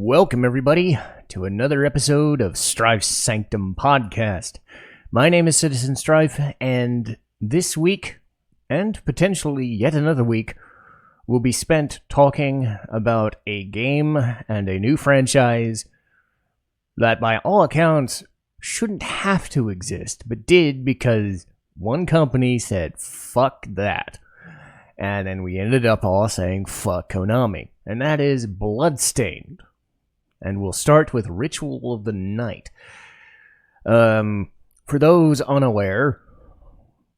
Welcome, everybody, to another episode of Strife's Sanctum podcast. My name is Citizen Strife, and this week, and potentially yet another week, will be spent talking about a game and a new franchise that, by all accounts, shouldn't have to exist, but did because one company said, fuck that. And then we ended up all saying, fuck Konami. And that is Bloodstained. And we'll start with Ritual of the Night. For those unaware,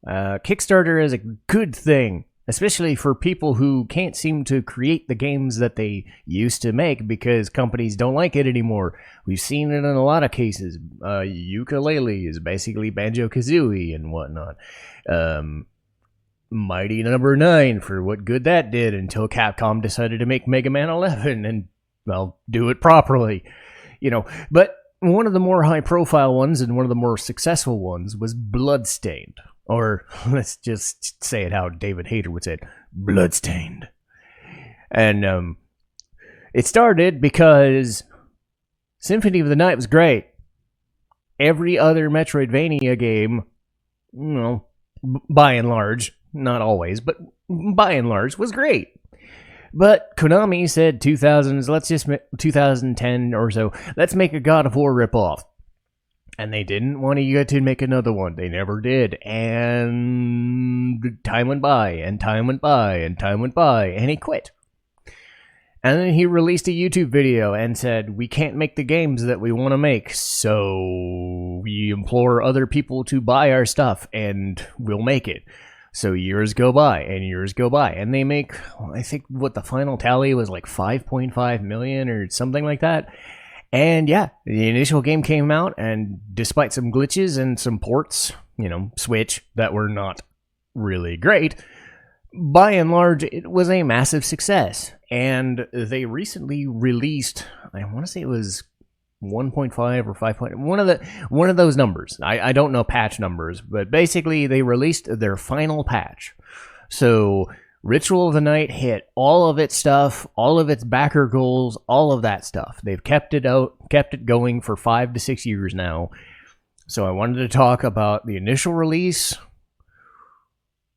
Kickstarter is a good thing, especially for people who can't seem to create the games that they used to make because companies don't like it anymore. We've seen it in a lot of cases. Ukulele is basically Banjo-Kazooie and whatnot. Mighty Number 9 for what good that did until Capcom decided to make Mega Man 11 and, well, do it properly. But one of the more high-profile ones and one of the more successful ones was Bloodstained. Or, let's just say it how David Hayter would say it, Bloodstained. And it started because Symphony of the Night was great. Every other Metroidvania game, by and large, not always, but by and large, was great. But Konami said 2010 or so, let's make a God of War ripoff. And they didn't want to get to make another one. They never did. And time went by, and time went by, and time went by, and he quit. And then he released a YouTube video and said, we can't make the games that we want to make, so we implore other people to buy our stuff, and we'll make it. So years go by, and years go by, and they make, I think what the final tally was like 5.5 million or something like that. And yeah, the initial game came out, and despite some glitches and some ports, Switch, that were not really great, by and large, it was a massive success. And they recently released, I want to say it was 1.5 or 5. One of those numbers. I don't know patch numbers, but basically they released their final patch. So Ritual of the Night hit all of its stuff, all of its backer goals, all of that stuff. They've kept it going for 5 to 6 years now. So I wanted to talk about the initial release,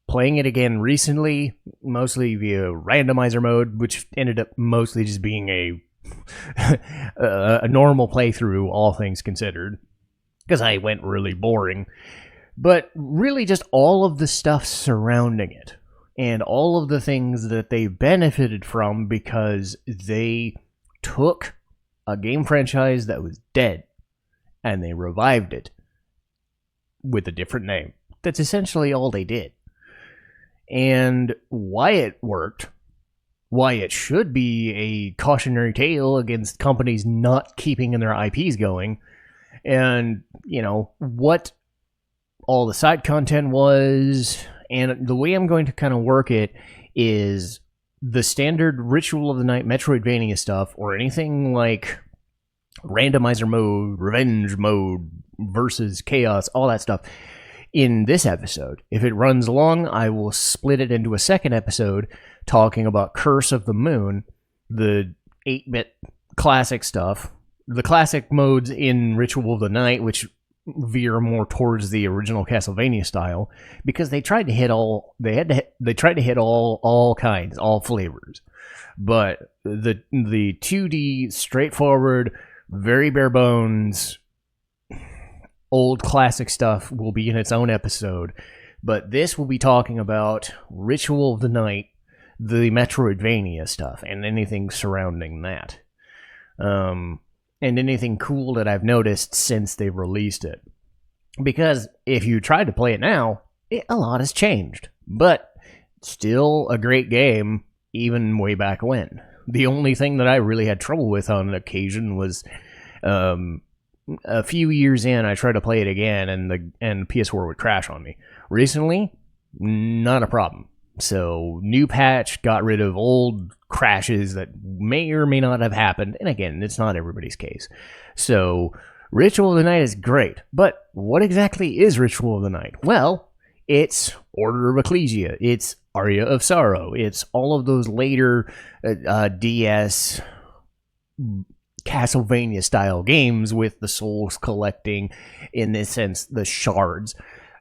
playing it again recently, mostly via randomizer mode, which ended up mostly just being a normal playthrough, all things considered, because I went really boring. But really just all of the stuff surrounding it, and all of the things that they benefited from because they took a game franchise that was dead, and they revived it with a different name. That's essentially all they did. And why it worked, why it should be a cautionary tale against companies not keeping their IPs going, and, what all the side content was. And the way I'm going to kind of work it is the standard Ritual of the Night Metroidvania stuff, or anything like randomizer mode, revenge mode, versus chaos, all that stuff. In this episode, if it runs long, I will split it into a second episode talking about Curse of the Moon, the 8-bit classic stuff, the classic modes in Ritual of the Night, which veer more towards the original Castlevania style, because they tried to hit all kinds, all flavors. But the 2D straightforward, very bare bones, old classic stuff will be in its own episode, but this will be talking about Ritual of the Night, the Metroidvania stuff, and anything surrounding that. And anything cool that I've noticed since they've released it. Because if you try to play it now, a lot has changed. But still a great game, even way back when. The only thing that I really had trouble with on occasion was a few years in, I tried to play it again, and the PS4 would crash on me. Recently, not a problem. So, new patch got rid of old crashes that may or may not have happened. And again, it's not everybody's case. So, Ritual of the Night is great. But what exactly is Ritual of the Night? Well, it's Order of Ecclesia. It's Aria of Sorrow. It's all of those later DS Castlevania style games with the souls collecting, in this sense, the shards.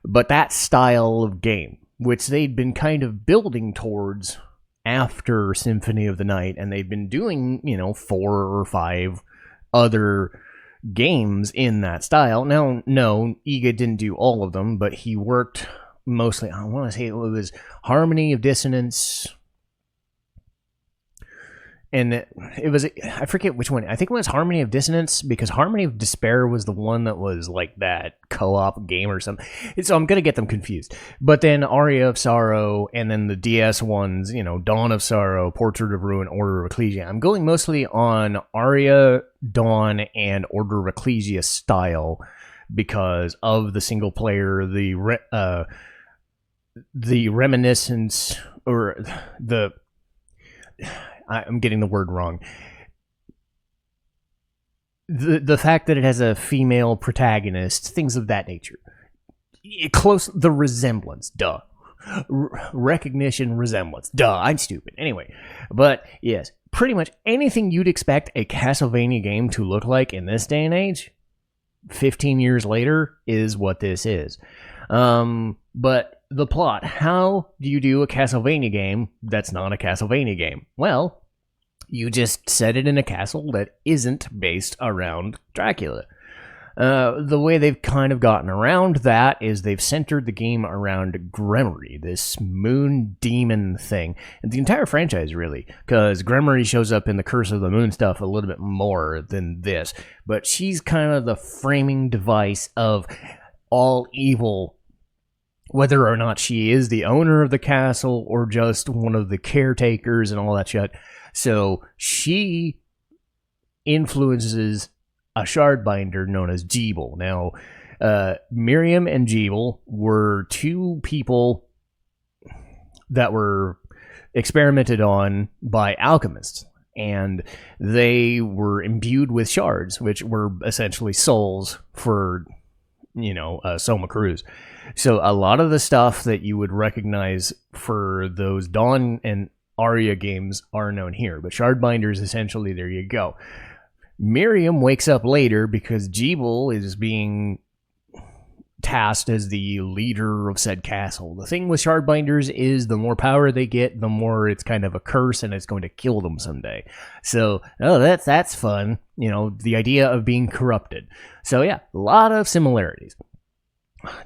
But that style of game, which they'd been kind of building towards after Symphony of the Night, and they've been doing, 4 or 5 other games in that style. Now, no, Iga didn't do all of them, but he worked mostly, I want to say it was Harmony of Dissonance, and it was, I forget which one. I think it was Harmony of Dissonance, because Harmony of Despair was the one that was like that co-op game or something. So I'm going to get them confused. But then Aria of Sorrow, and then the DS ones, Dawn of Sorrow, Portrait of Ruin, Order of Ecclesia. I'm going mostly on Aria, Dawn, and Order of Ecclesia style because of the single player, the reminiscence, or I'm getting the word wrong. The fact that it has a female protagonist, things of that nature. The resemblance, duh. Recognition, resemblance, duh. I'm stupid. Anyway, but yes, pretty much anything you'd expect a Castlevania game to look like in this day and age, 15 years later, is what this is. But the plot. How do you do a Castlevania game that's not a Castlevania game? Well, you just set it in a castle that isn't based around Dracula. The way they've kind of gotten around that is they've centered the game around Gremory, this moon demon thing. And the entire franchise, really, because Gremory shows up in the Curse of the Moon stuff a little bit more than this. But she's kind of the framing device of all evil, whether or not she is the owner of the castle or just one of the caretakers and all that shit. So she influences a shardbinder known as Jeeble. Now, Miriam and Jeeble were two people that were experimented on by alchemists, and they were imbued with shards, which were essentially souls for, Soma Cruz. So a lot of the stuff that you would recognize for those Dawn and Aria games are known here, but shardbinders, essentially, there you go. Miriam wakes up later because Jeeble is being tasked as the leader of said castle. The thing with shardbinders is the more power they get, the more it's kind of a curse and it's going to kill them someday. So, that's fun. The idea of being corrupted. So yeah, a lot of similarities.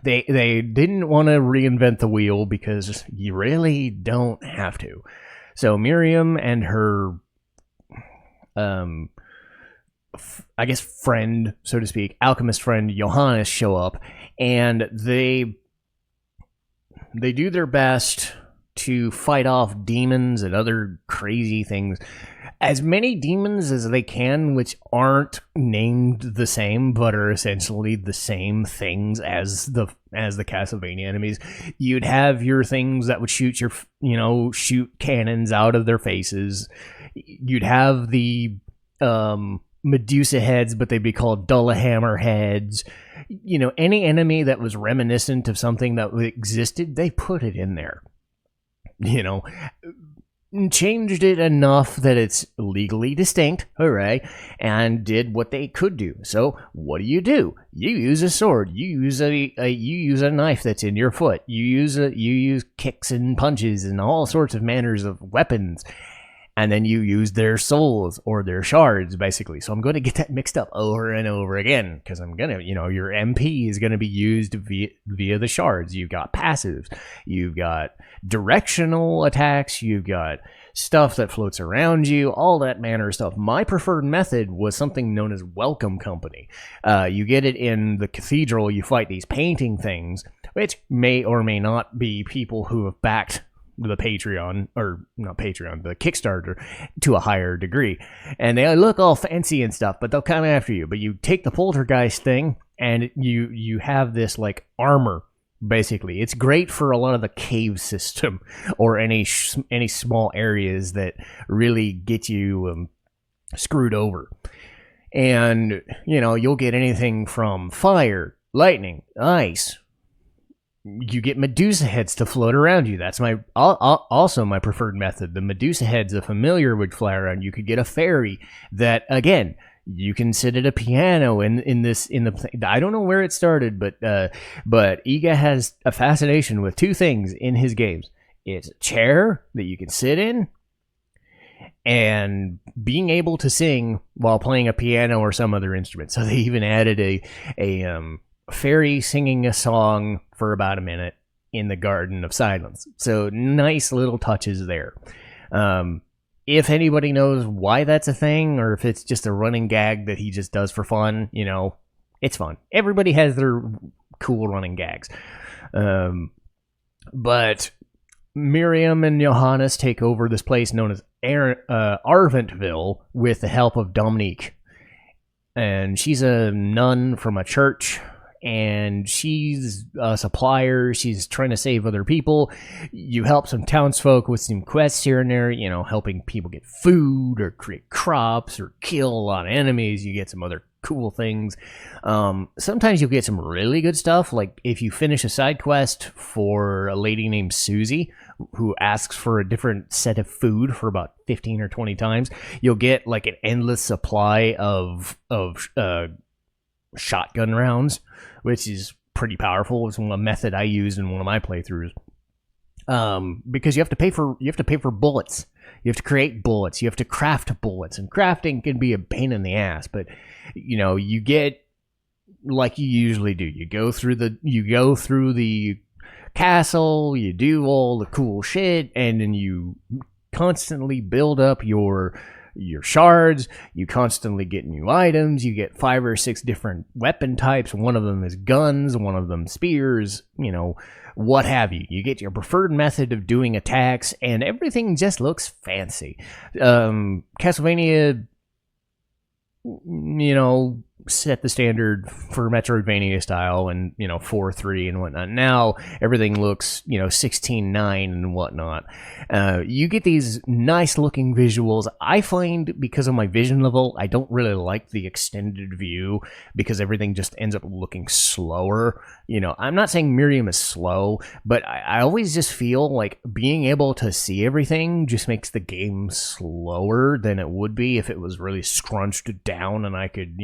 They didn't want to reinvent the wheel because you really don't have to. So Miriam and her, I guess friend, so to speak, alchemist friend Johannes show up, and they do their best to fight off demons and other crazy things. As many demons as they can, which aren't named the same, but are essentially the same things as the Castlevania enemies. You'd have your things that would shoot shoot cannons out of their faces. You'd have the Medusa heads, but they'd be called Dullahammer heads. Any enemy that was reminiscent of something that existed, they put it in there. Changed it enough that it's legally distinct, hooray, and did what they could do. So what do? You use a sword. You use a knife that's in your foot. You use kicks and punches and all sorts of manners of weapons. And then you use their souls or their shards, basically. So I'm going to get that mixed up over and over again because I'm going to, your MP is going to be used via the shards. You've got passives. You've got directional attacks. You've got stuff that floats around you, all that manner of stuff. My preferred method was something known as Welcome Company. You get it in the cathedral. You fight these painting things, which may or may not be people who have backed the Patreon, or not Patreon, the Kickstarter, to a higher degree. And they look all fancy and stuff, but they'll come after you. But you take the poltergeist thing, and you have this, like, armor, basically. It's great for a lot of the cave system, or any small areas that really get you screwed over. And, you'll get anything from fire, lightning, ice. You get Medusa heads to float around you. That's also my preferred method. The Medusa heads, a familiar, would fly around. You could get a fairy that, again, You can sit at a piano I don't know where it started, but Iga has a fascination with two things in his games. It's a chair that you can sit in, and being able to sing while playing a piano or some other instrument. So they even added a fairy singing a song for about a minute in the Garden of Silence. So nice little touches there. If anybody knows why that's a thing, or if it's just a running gag that he just does for fun, it's fun. Everybody has their cool running gags. But Miriam and Johannes take over this place known as Arventville with the help of Dominique. And she's a nun from a church, and she's a supplier. She's trying to save other people. You help some townsfolk with some quests here and there, helping people get food or create crops or kill a lot of enemies. You get some other cool things. Sometimes you'll get some really good stuff, like if you finish a side quest for a lady named Susie who asks for a different set of food for about 15 or 20 times, you'll get like an endless supply of shotgun rounds, which is pretty powerful. It's a method I used in one of my playthroughs. Because you have to pay for bullets. You have to create bullets. You have to craft bullets, and crafting can be a pain in the ass. But you get like you usually do. You go through the castle. You do all the cool shit, and then you constantly build up your shards. You constantly get new items. You get 5 or 6 different weapon types. One of them is guns, one of them spears, what have you. You get your preferred method of doing attacks, and everything just looks fancy. Castlevania, set the standard for Metroidvania style, and 4-3 and whatnot. Now everything looks 16:9 and whatnot. You get these nice looking visuals. I find because of my vision level, I don't really like the extended view because everything just ends up looking slower. I'm not saying Miriam is slow, but I always just feel like being able to see everything just makes the game slower than it would be if it was really scrunched down and I could,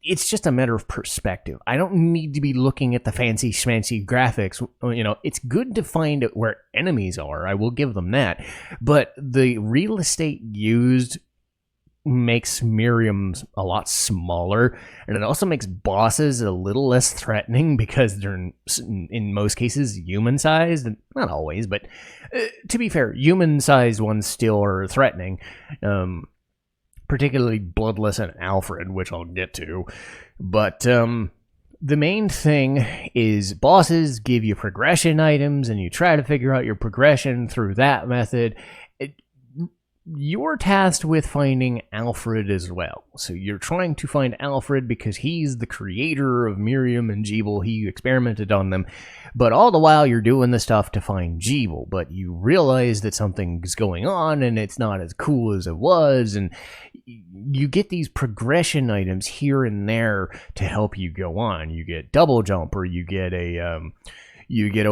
it's just a matter of perspective. I don't need to be looking at the fancy schmancy graphics. It's good to find where enemies are. I will give them that. But the real estate used makes Miriam's a lot smaller, and it also makes bosses a little less threatening because they're in most cases human-sized. Not always, but to be fair, human-sized ones still are threatening. Particularly Bloodless and Alfred, which I'll get to. But the main thing is bosses give you progression items, and you try to figure out your progression through that method. You're tasked with finding Alfred as well. So you're trying to find Alfred because he's the creator of Miriam and Jeeble. He experimented on them. But all the while you're doing the stuff to find Jeeble. But you realize that something's going on and it's not as cool as it was. And you get these progression items here and there to help you go on. You get double jump, or you get a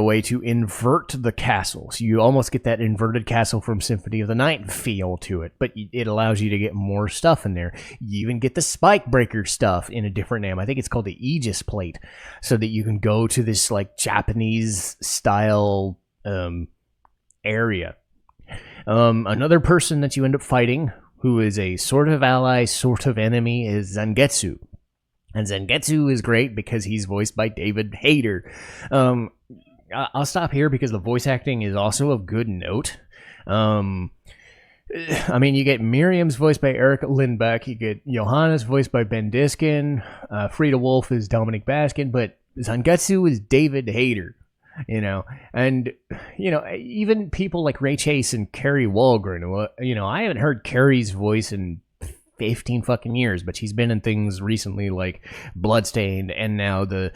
way to invert the castle. So you almost get that inverted castle from Symphony of the Night feel to it, but it allows you to get more stuff in there. You even get the spike breaker stuff in a different name. I think it's called the Aegis plate, so that you can go to this like Japanese style area. Another person that you end up fighting, who is a sort of ally, sort of enemy, is Zangetsu. And Zangetsu is great because he's voiced by David Hayter. I'll stop here because the voice acting is also of good note. You get Miriam's voiced by Eric Lindbeck. You get Johannes voiced by Ben Diskin. Frida Wolf is Dominic Baskin. But Zangetsu is David Hayter. And even people like Ray Chase and Carrie Walgren. I haven't heard Carrie's voice in 15 fucking years, but she's been in things recently like Bloodstained and now the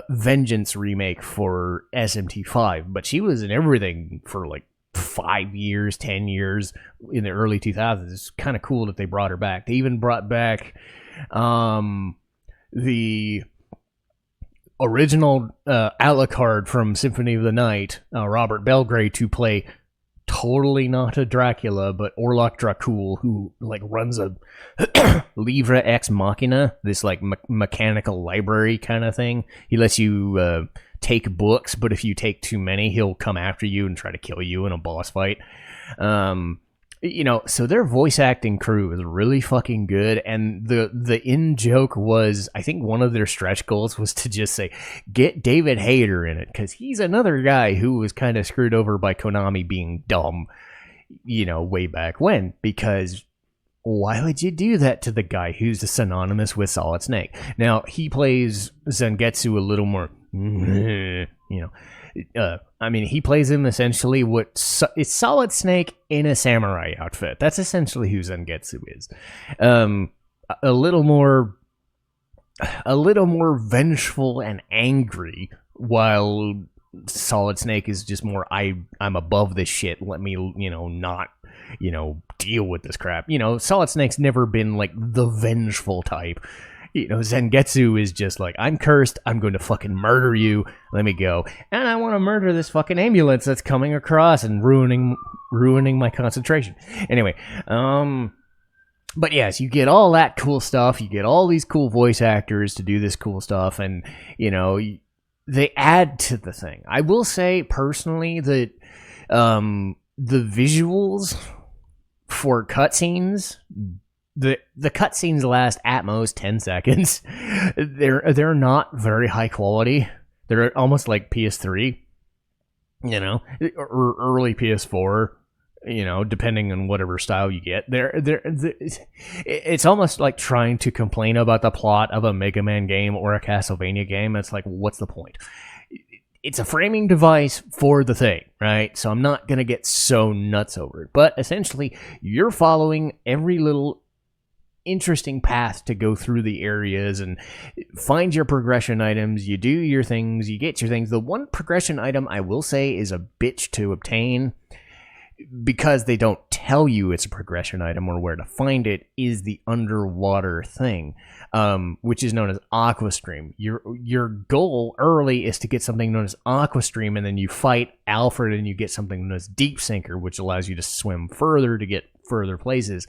Vengeance remake for SMT5. But she was in everything for like 5 years, 10 years in the early 2000s. It's kind of cool that they brought her back. They even brought back the original Alucard from Symphony of the Night, Robert Belgrade, to play totally not a Dracula, but Orlok Dracul, who like runs a Livra Ex Machina, this like mechanical library kind of thing. He lets you take books, but if you take too many, he'll come after you and try to kill you in a boss fight. So their voice acting crew is really fucking good, and the in-joke was, I think one of their stretch goals was to just say, get David Hayter in it, because he's another guy who was kind of screwed over by Konami being dumb, way back when, because why would you do that to the guy who's synonymous with Solid Snake? Now, he plays Zangetsu a little more, he plays him essentially it's Solid Snake in a samurai outfit. That's essentially who Zangetsu is. A little more vengeful and angry, while Solid Snake is just more, I'm above this shit. Let me, not, deal with this crap. Solid Snake's never been like the vengeful type. Zangetsu is just like, I'm cursed, I'm going to fucking murder you, let me go. And I want to murder this fucking ambulance that's coming across and ruining my concentration. Anyway, but yes, you get all that cool stuff, you get all these cool voice actors to do this cool stuff, and, they add to the thing. I will say, personally, that the visuals for cutscenes, the cutscenes last at most 10 seconds. They're not very high quality. They're almost like PS3, or early PS4, depending on whatever style you get. It's almost like trying to complain about the plot of a Mega Man game or a Castlevania game. It's like, what's the point? It's a framing device for the thing, right? So I'm not going to get so nuts over it. But essentially, you're following every little interesting path to go through the areas and find your progression items. You do your things, you get your things. The one progression item I will say is a bitch to obtain, because they don't tell you it's a progression item or where to find it, is the underwater thing, which is known as Aqua Stream. Your goal early is to get something known as Aqua Stream, and then you fight Alfred and you get something known as Deep Sinker, which allows you to swim further to get further places.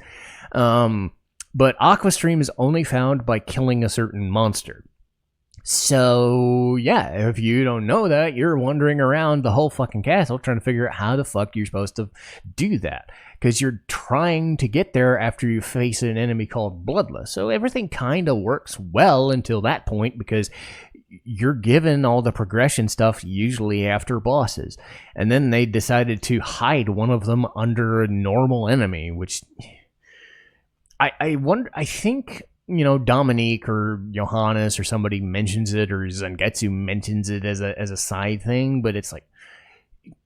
But Aqua Stream is only found by killing a certain monster. So, yeah, if you don't know that, you're wandering around the whole fucking castle trying to figure out how the fuck you're supposed to do that. Because you're trying to get there after you face an enemy called Bloodless. So everything kind of works well until that point, because you're given all the progression stuff usually after bosses. And then they decided to hide one of them under a normal enemy, which I wonder, I think, Dominique or Johannes or somebody mentions it, or Zangetsu mentions it as a side thing, but it's like,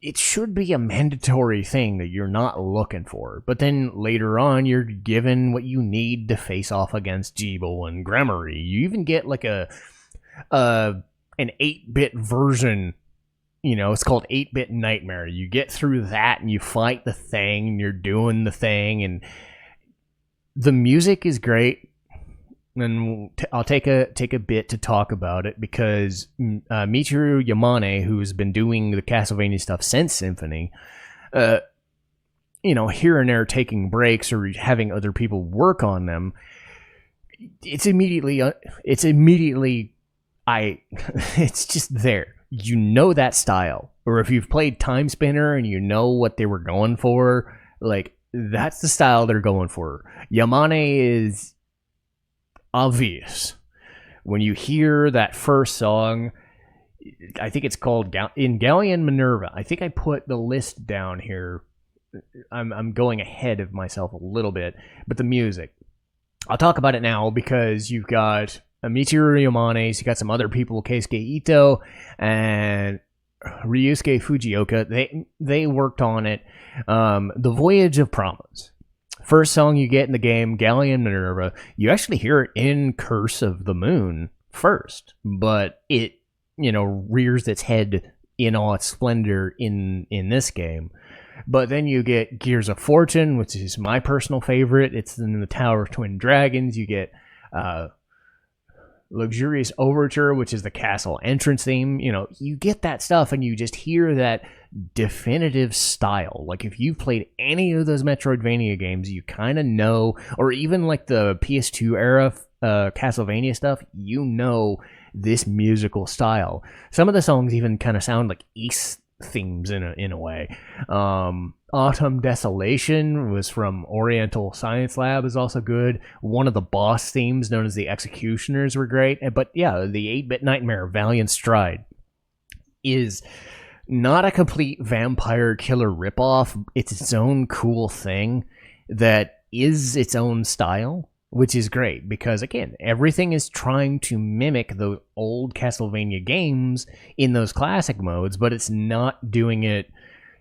it should be a mandatory thing that you're not looking for. But then later on, you're given what you need to face off against Jeeble and Gremory. You even get like an 8-bit version. It's called 8-Bit Nightmare. You get through that and you fight the thing, and you're doing the thing, and the music is great. And I'll take a bit to talk about it, because Michiru Yamane, who's been doing the Castlevania stuff since Symphony, here and there taking breaks or having other people work on them, it's just there. That style. Or if you've played Time Spinner and you know what they were going for, like, that's the style they're going for. Yamane is obvious. When you hear that first song, I think it's called In Galleon Minerva. I think I put the list down here. I'm going ahead of myself a little bit, but the music, I'll talk about it now, because you've got Michiru Yamane, you got some other people, Keisuke Ito and Ryusuke Fujioka. They worked on it. The Voyage of Promise. First song you get in the game, Galleon Minerva, you actually hear it in Curse of the Moon first, but it, rears its head in all its splendor in this game. But then you get Gears of Fortune, which is my personal favorite. It's in the Tower of Twin Dragons. You get Luxurious Overture, which is the castle entrance theme. You get that stuff, and you just hear that definitive style. Like, if you've played any of those Metroidvania games, you kind of know, or even like the PS2 era Castlevania stuff, you know this musical style. Some of the songs even kind of sound like East themes in a way. Autumn Desolation was from Oriental Science Lab, is also good. One of the boss themes, known as the Executioners, were great. But yeah, the 8-Bit Nightmare Valiant Stride is not a complete vampire killer ripoff. It's its own cool thing that is its own style, which is great because, again, everything is trying to mimic the old Castlevania games in those classic modes, but it's not doing it.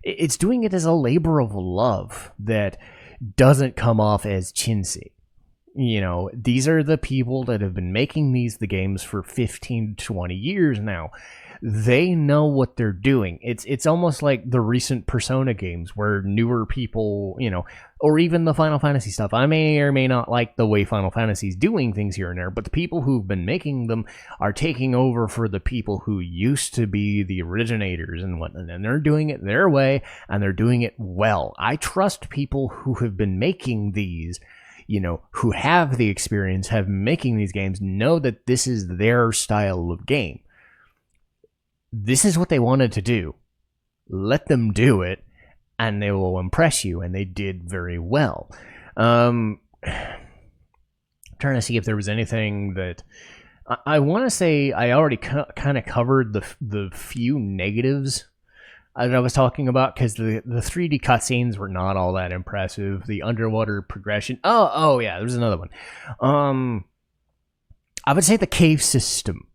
It's doing it as a labor of love that doesn't come off as chintzy. You know, these are the people that have been making the games for 15 to 20 years now. They know what they're doing. It's almost like the recent Persona games where newer people, you know, or even the Final Fantasy stuff. I may or may not like the way Final Fantasy's doing things here and there, but the people who've been making them are taking over for the people who used to be the originators and whatnot, and they're doing it their way, and they're doing it well. I trust people who have been making these, you know, who have the experience, have been making these games, know that this is their style of game. This is what they wanted to do. Let them do it, and they will impress you, and they did very well. Trying to see if there was anything that... I want to say I already kind of covered the few negatives that I was talking about, because the 3D cutscenes were not all that impressive. The underwater progression... Oh yeah, there's another one. I would say the cave system.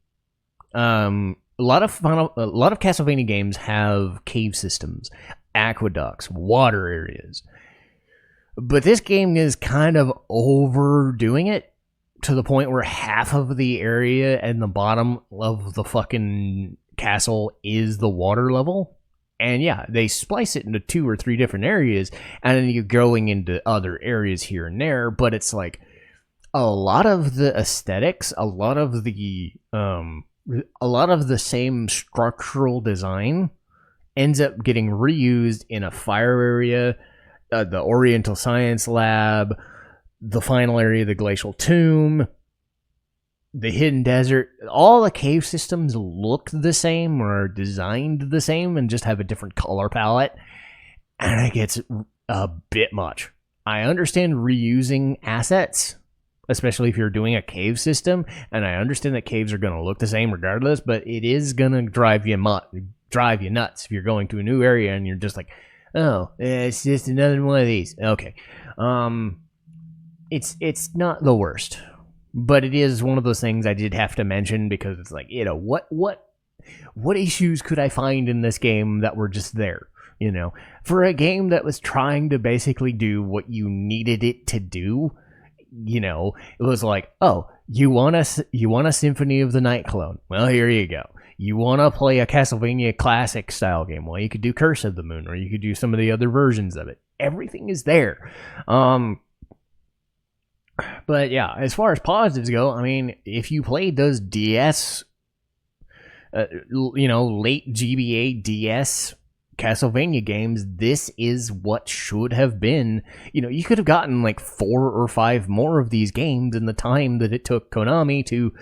A lot of Castlevania games have cave systems, aqueducts, water areas. But this game is kind of overdoing it to the point where half of the area and the bottom of the fucking castle is the water level. And yeah, they splice it into 2 or 3 different areas, and then you're going into other areas here and there, but it's like a lot of the aesthetics, a lot of the same structural design ends up getting reused in a fire area, the Oriental Science Lab, the final area, the Glacial Tomb, the Hidden Desert. All the cave systems look the same or are designed the same and just have a different color palette, and it gets a bit much. I understand reusing assets, especially if you're doing a cave system, and I understand that caves are going to look the same regardless, but it is going to drive you nuts if you're going to a new area and you're just like, oh, it's just another one of these. Okay. It's not the worst, but it is one of those things I did have to mention because it's like, you know, what issues could I find in this game that were just there? You know, for a game that was trying to basically do what you needed it to do. You know, it was like, oh, you want a Symphony of the Night clone? Well, here you go. You want to play a Castlevania classic style game? Well, you could do Curse of the Moon, or you could do some of the other versions of it. Everything is there. But yeah, as far as positives go, I mean, if you played those DS, late GBA DS Castlevania games, this is what should have been. You know, you could have gotten like 4 or 5 more of these games in the time that it took Konami to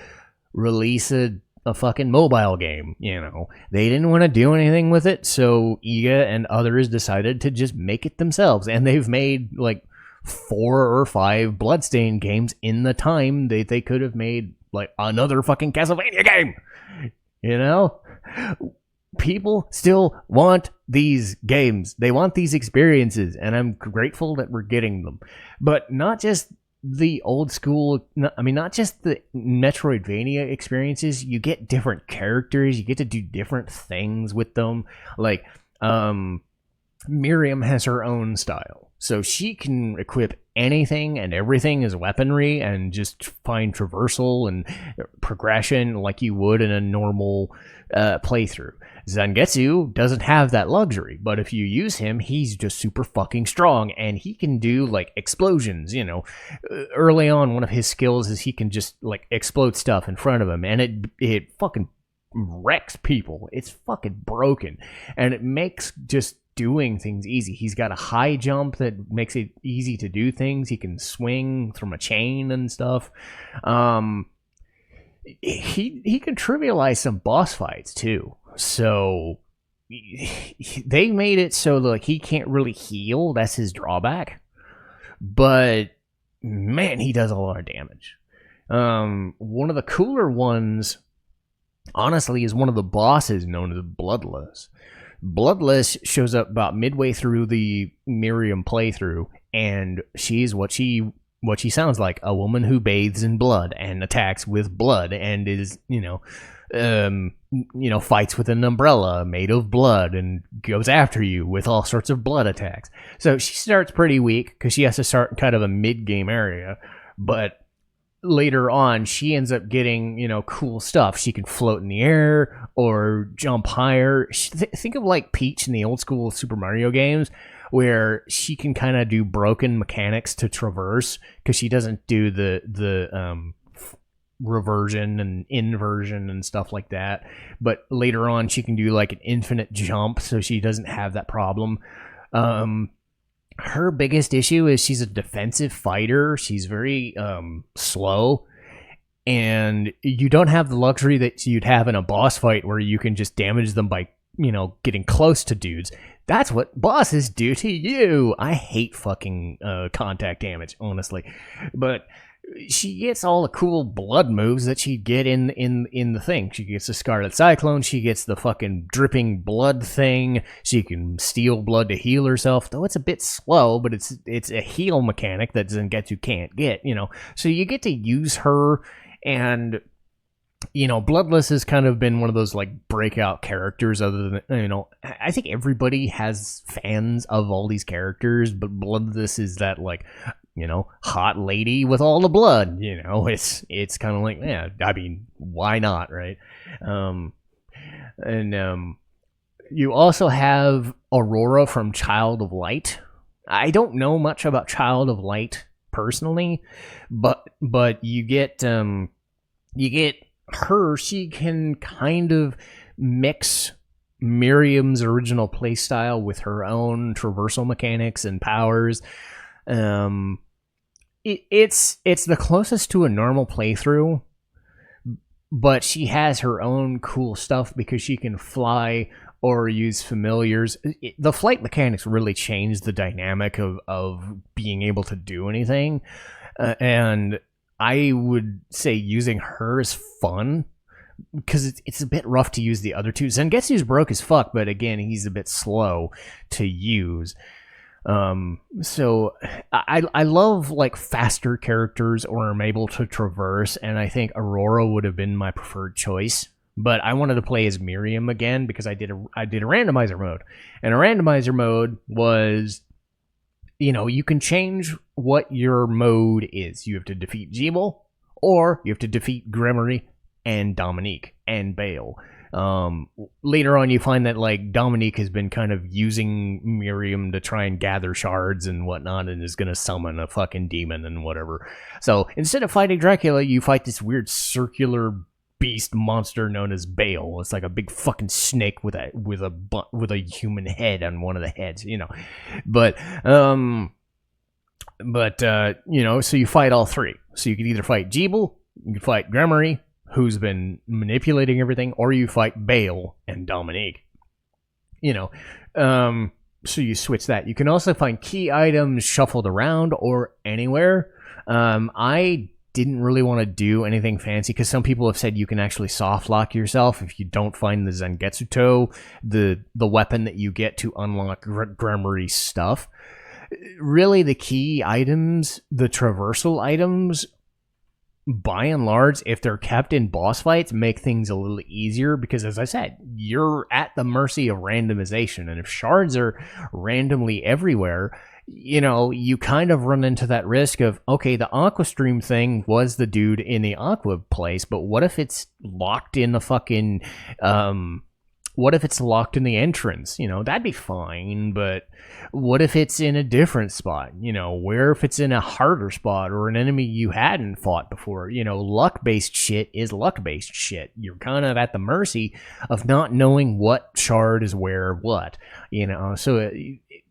release a fucking mobile game. You know, they didn't want to do anything with it, so Iga and others decided to just make it themselves, and they've made like 4 or 5 Bloodstained games in the time that they could have made like another fucking Castlevania game. You know, people still want these games. They want these experiences, and I'm grateful that we're getting them. But not just the old school, not just the Metroidvania experiences. You get different characters. You get to do different things with them. Like, Miriam has her own style. So she can equip anything and everything as weaponry and just find traversal and progression like you would in a normal playthrough. Zangetsu doesn't have that luxury, but if you use him, he's just super fucking strong, and he can do like explosions. You know, early on, one of his skills is he can just like explode stuff in front of him, and it fucking wrecks people. It's fucking broken. And it makes just doing things easy. He's got a high jump that makes it easy to do things. He can swing from a chain and stuff. He can trivialize some boss fights too. So they made it so like he can't really heal. That's his drawback. But man, he does a lot of damage. One of the cooler ones, honestly, is one of the bosses known as Bloodless. Bloodless shows up about midway through the Miriam playthrough, and she's what she sounds like, a woman who bathes in blood and attacks with blood and is, fights with an umbrella made of blood and goes after you with all sorts of blood attacks. So she starts pretty weak because she has to start in kind of a mid-game area, but later on she ends up getting, cool stuff. She can float in the air or jump higher. Think of like Peach in the old school Super Mario games, where she can kind of do broken mechanics to traverse because she doesn't do the reversion and inversion and stuff like that. But later on, she can do like an infinite jump, so she doesn't have that problem. Her biggest issue is she's a defensive fighter. She's very slow, and you don't have the luxury that you'd have in a boss fight where you can just damage them by, getting close to dudes. That's what bosses do to you. I hate fucking contact damage, honestly. But she gets all the cool blood moves that she'd get in the thing. She gets the Scarlet Cyclone. She gets the fucking dripping blood thing. She can steal blood to heal herself, though it's a bit slow, but it's a heal mechanic that Zangetsu can't get, So you get to use her, and Bloodless has kind of been one of those like breakout characters. Other than I think everybody has fans of all these characters, but Bloodless is that like hot lady with all the blood. It's kind of like, yeah, I mean, why not, right? You also have Aurora from Child of Light. I don't know much about Child of Light personally, but you get her. She can kind of mix Miriam's original playstyle with her own traversal mechanics and powers. It's the closest to a normal playthrough, but she has her own cool stuff because she can fly or use familiars. The flight mechanics really change the dynamic of being able to do anything, and I would say using her is fun because it's a bit rough to use the other two. Zangetsu's broke as fuck, but again, he's a bit slow to use. So I love like faster characters or am able to traverse, and I think Aurora would have been my preferred choice. But I wanted to play as Miriam again because I did a randomizer mode, and a randomizer mode was, you can change what your mode is. You have to defeat Jeeble, or you have to defeat Gremory and Dominique and Bale. Later on, you find that like Dominique has been kind of using Miriam to try and gather shards and whatnot, and is going to summon a fucking demon and whatever. So instead of fighting Dracula, you fight this weird circular beast monster known as Bale. It's like a big fucking snake with a human head on one of the heads, so you fight all three. So you can either fight Jeeble, you can fight Gremory, who's been manipulating everything, or you fight Bale and Dominique. So you switch that. You can also find key items shuffled around or anywhere. I didn't really want to do anything fancy because some people have said you can actually soft lock yourself if you don't find the Zangetsuto, the weapon that you get to unlock Gremory's stuff. Really, the key items, the traversal items, by and large, if they're kept in boss fights, make things a little easier because, as I said, you're at the mercy of randomization. And if shards are randomly everywhere, you kind of run into that risk of, okay, the Aqua Stream thing was the dude in the Aqua place, but what if it's locked in the fucking what if it's locked in the entrance? You know, that'd be fine, but what if it's in a different spot? You know, where if it's in a harder spot or an enemy you hadn't fought before? You know, luck-based shit is luck-based shit. You're kind of at the mercy of not knowing what shard is where what, you know. So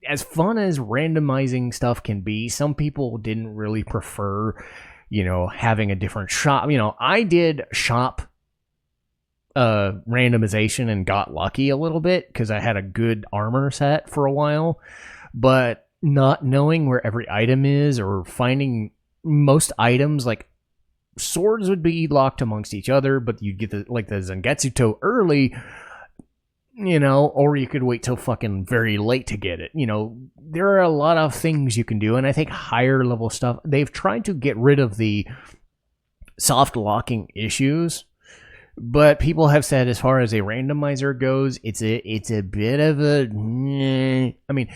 as fun as randomizing stuff can be, some people didn't really prefer, you know, having a different shop. You know, I did shop randomization and got lucky a little bit because I had a good armor set for a while, but not knowing where every item is or finding most items, like swords would be locked amongst each other, but you'd get the Zangetsu toe early, you know, or you could wait till fucking very late to get it. You know, there are a lot of things you can do, and I think higher level stuff, they've tried to get rid of the soft locking issues, but people have said as far as a randomizer goes, it's a bit of a, I mean,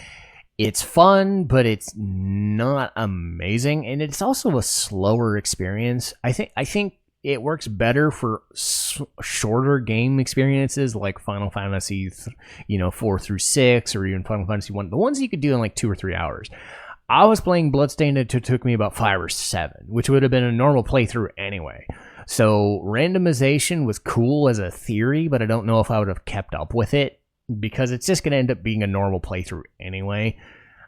it's fun, but it's not amazing, and it's also a slower experience. I think it works better for shorter game experiences like Final Fantasy, you know, 4 through 6, or even Final Fantasy 1. The ones you could do in like 2 or 3 hours. I was playing Bloodstained, it took me about 5 or 7, which would have been a normal playthrough anyway. So randomization was cool as a theory, but I don't know if I would have kept up with it because it's just going to end up being a normal playthrough anyway.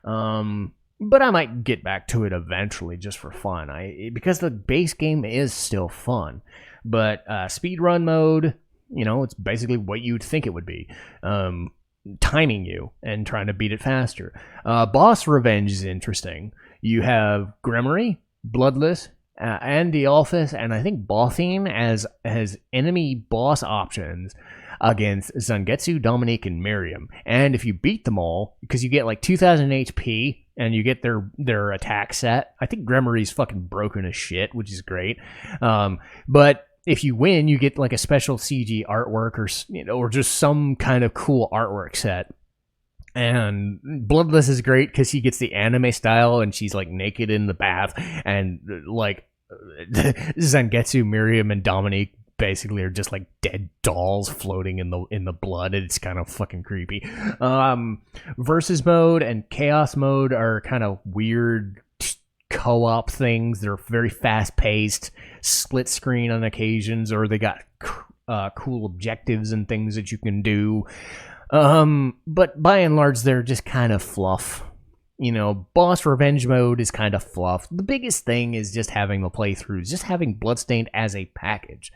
But I might get back to it eventually just for fun. Because the base game is still fun. But speedrun mode, you know, it's basically what you'd think it would be. Timing you and trying to beat it faster. Boss revenge is interesting. You have Gremory, Bloodless, and Dialphys, and I think Bothine as enemy boss options against Zangetsu, Dominique, and Miriam. And if you beat them all, because you get like 2,000 HP, and you get their attack set. I think Gremory's fucking broken as shit, which is great. But if you win, you get like a special CG artwork, or you know, or just some kind of cool artwork set. And Bloodless is great because he gets the anime style, and she's like naked in the bath, and like Zangetsu, Miriam, and Dominique basically are just like dead dolls floating in the blood. It's kind of fucking creepy. Versus mode and chaos mode are kind of weird co-op things. They're very fast paced, split screen on occasions, or they got cool objectives and things that you can do. But by and large, they're just kind of fluff. You know, boss revenge mode is kind of fluff. The biggest thing is just having the playthroughs, just having Bloodstained as a package.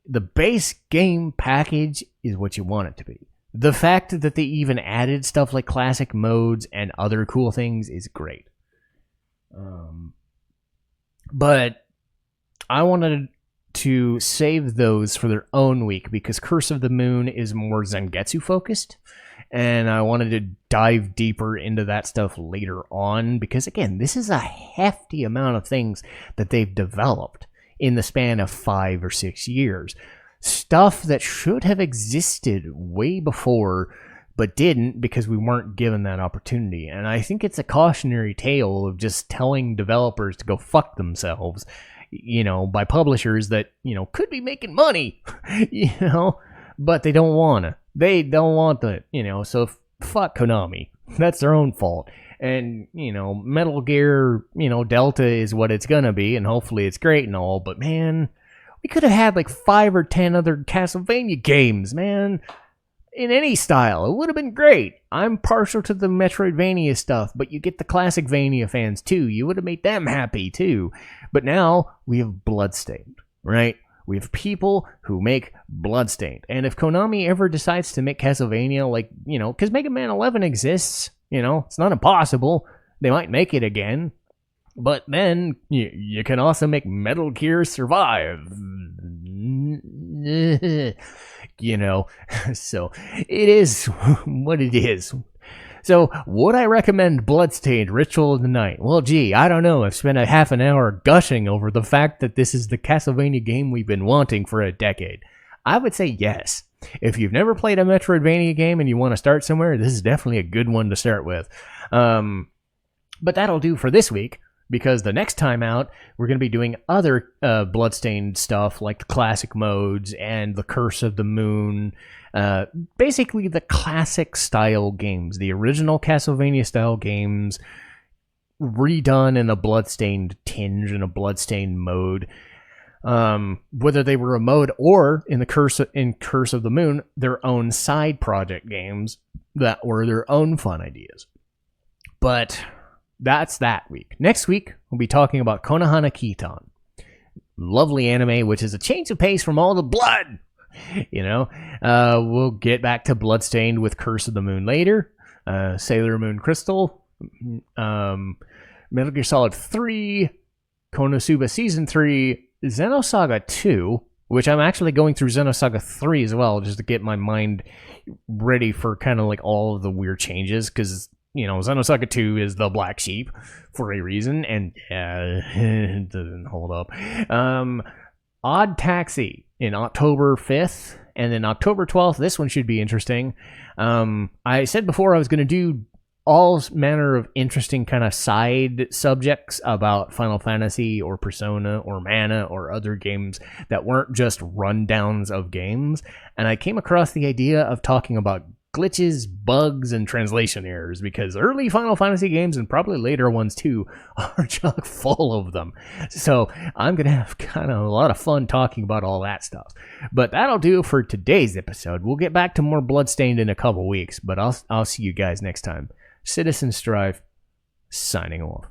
The base game package is what you want it to be. The fact that they even added stuff like classic modes and other cool things is great. But I wanted to save those for their own week because Curse of the Moon is more Zangetsu focused. And I wanted to dive deeper into that stuff later on because, again, this is a hefty amount of things that they've developed in the span of 5 or 6 years. Stuff that should have existed way before, but didn't because we weren't given that opportunity. And I think it's a cautionary tale of just telling developers to go fuck themselves, you know, by publishers that, you know, could be making money, you know, but they don't want to. They don't want the, you know, so fuck Konami. That's their own fault. And, you know, Metal Gear, you know, Delta is what it's gonna be, and hopefully it's great and all, but man, we could have had like 5 or 10 other Castlevania games, man. In any style. It would have been great. I'm partial to the Metroidvania stuff, but you get the classic Vania fans too. You would have made them happy too. But now we have Bloodstained, right? We have people who make Bloodstained. And if Konami ever decides to make Castlevania, like, you know, because Mega Man 11 exists, you know, it's not impossible. They might make it again. But then you can also make Metal Gear Survive. You know, so it is what it is. So, would I recommend Bloodstained Ritual of the Night? Well, gee, I don't know. I've spent a half an hour gushing over the fact that this is the Castlevania game we've been wanting for a decade. I would say yes. If you've never played a Metroidvania game and you want to start somewhere, this is definitely a good one to start with. But that'll do for this week. because the next time out, we're going to be doing other Bloodstained stuff like the classic modes and the Curse of the Moon. Basically, the classic style games, the original Castlevania style games, redone in a Bloodstained tinge and a Bloodstained mode. Whether they were a mode or in the Curse of the Moon, their own side project games that were their own fun ideas. But that's that week. Next week, we'll be talking about Konohana Kitan. Lovely anime, which is a change of pace from all the blood. We'll get back to Bloodstained with Curse of the Moon later. Sailor Moon Crystal. Metal Gear Solid 3. Konosuba Season 3. Xenosaga 2, which I'm actually going through Xenosaga 3 as well, just to get my mind ready for kind of like all of the weird changes, because, Xenosaga 2 is the black sheep for a reason, and it doesn't hold up. Odd Taxi in October 5th, and then October 12th, this one should be interesting. I said before I was going to do all manner of interesting kind of side subjects about Final Fantasy or Persona or Mana or other games that weren't just rundowns of games. And I came across the idea of talking about glitches, bugs, and translation errors, because early Final Fantasy games, and probably later ones too, are chock full of them. So I'm going to have kind of a lot of fun talking about all that stuff. But that'll do for today's episode. We'll get back to more Bloodstained in a couple weeks, but I'll see you guys next time. Citizen Strife, signing off.